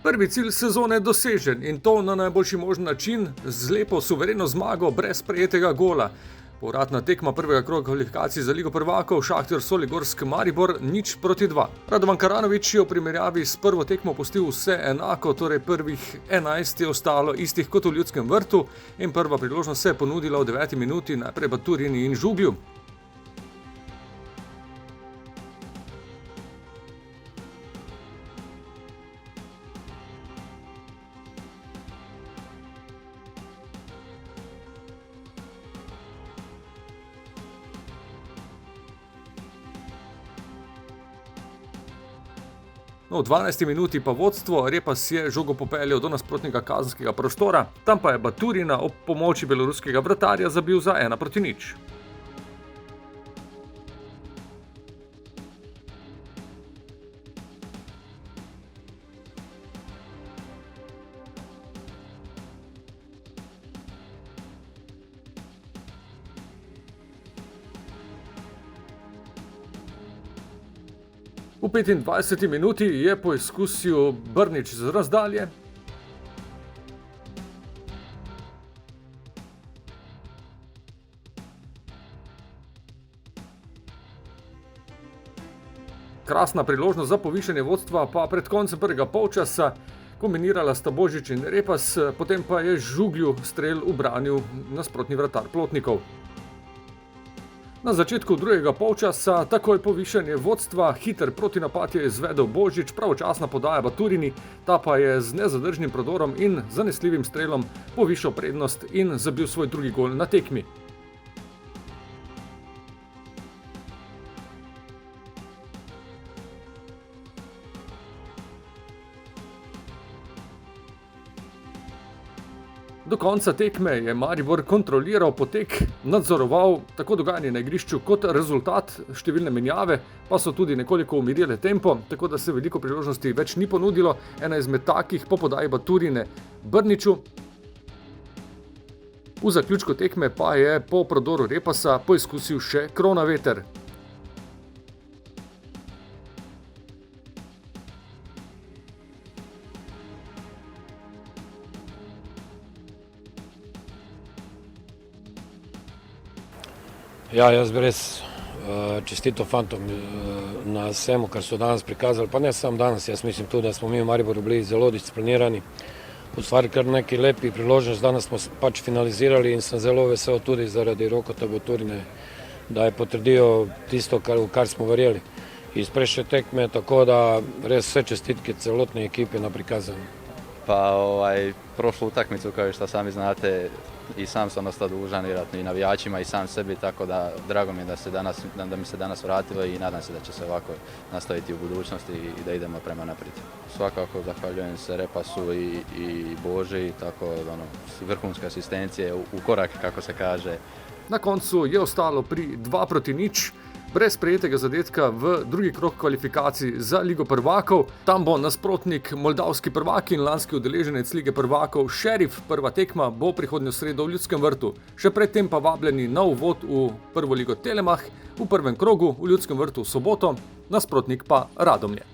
Prvi cilj sezone je dosežen in to na najboljši možen način z lepo suvereno zmago brez prejetega gola. Povratna tekma prvega kroga kvalifikacij za Ligo prvakov Šahter Soligorsk Maribor 0:2. Radovan Karanović je v primerjavi s prvo tekmo pustil vse enako, torej prvih 11 je ostalo istih kot v Ljudskem vrtu in prva priložnost se je ponudila v 9. minuti najprej Baturini in Žuglju. V 12. minuti pa vodstvo, Repas je žogo popeljal do nasprotnega kazenskega prostora, tam pa je Baturina ob pomoči beloruskega vratarja zabil za 1:0. V 25. minuti je poizkusil Brnić z razdalje. Krasna priložnost za povišanje vodstva pa pred koncem prvega polčasa, kombinirala sta Božič in Repas, potem pa je Žuglju strel ubranil nasprotni vratar Plotnikov. Na začetku drugega polčasa takoj povišanje vodstva, hiter protinapad je izvedel Božič, pravočasna podaja Baturini, ta pa je z nezadržnim prodorom in zanesljivim strelom povišal prednost in zabil svoj drugi gol na tekmi. Do konca tekme je Maribor kontroliral potek, nadzoroval tako dogajanje na igrišču kot rezultat, številne menjave pa so tudi nekoliko umirile tempo, tako da se veliko priložnosti več ni ponudilo, ena izmed takih po podaji Baturine Brniću. V zaključku tekme pa je po prodoru Repasa poizkusil še Kronaveter. Ja, jaz bi res čestito fantom na vsemu, kar so danes prikazali, pa ne samo danes, jaz mislim tudi, da smo mi v Mariboru bili zelo disciplinirani, ustvarili kar neki lepi priložnosti, danes smo pač finalizirali in sem zelo vesel tudi zaradi Rokota Baturine, da je potrdil tisto, v kar smo verjeli iz prejšnje tekme, tako da res vse čestitke celotne ekipe na prikazanju. Pa prošlu utakmicu, kao što sami znate, i sam sam ostao dužan vjerojatno i navijačima i sam sebi, tako da drago mi je da mi se danas vratilo i nadam se da će se ovako nastaviti u budućnosti i da idemo prema naprijed. Svakako zahvaljujem se Repasu i Boži, tako vrhunske asistencije u korak, kako se kaže. Na koncu je ostalo pri 2:0, brez prejetega zadetka v drugi krog kvalifikacij za Ligo prvakov. Tam bo nasprotnik moldavski prvak in lanski udeleženec Lige prvakov Šerif. Prva tekma bo prihodnjo sredo v Ljudskem vrtu. Še predtem pa vabljeni na uvod v prvo ligo Telemach v prvem krogu v Ljudskem vrtu v soboto, nasprotnik pa Radomlje.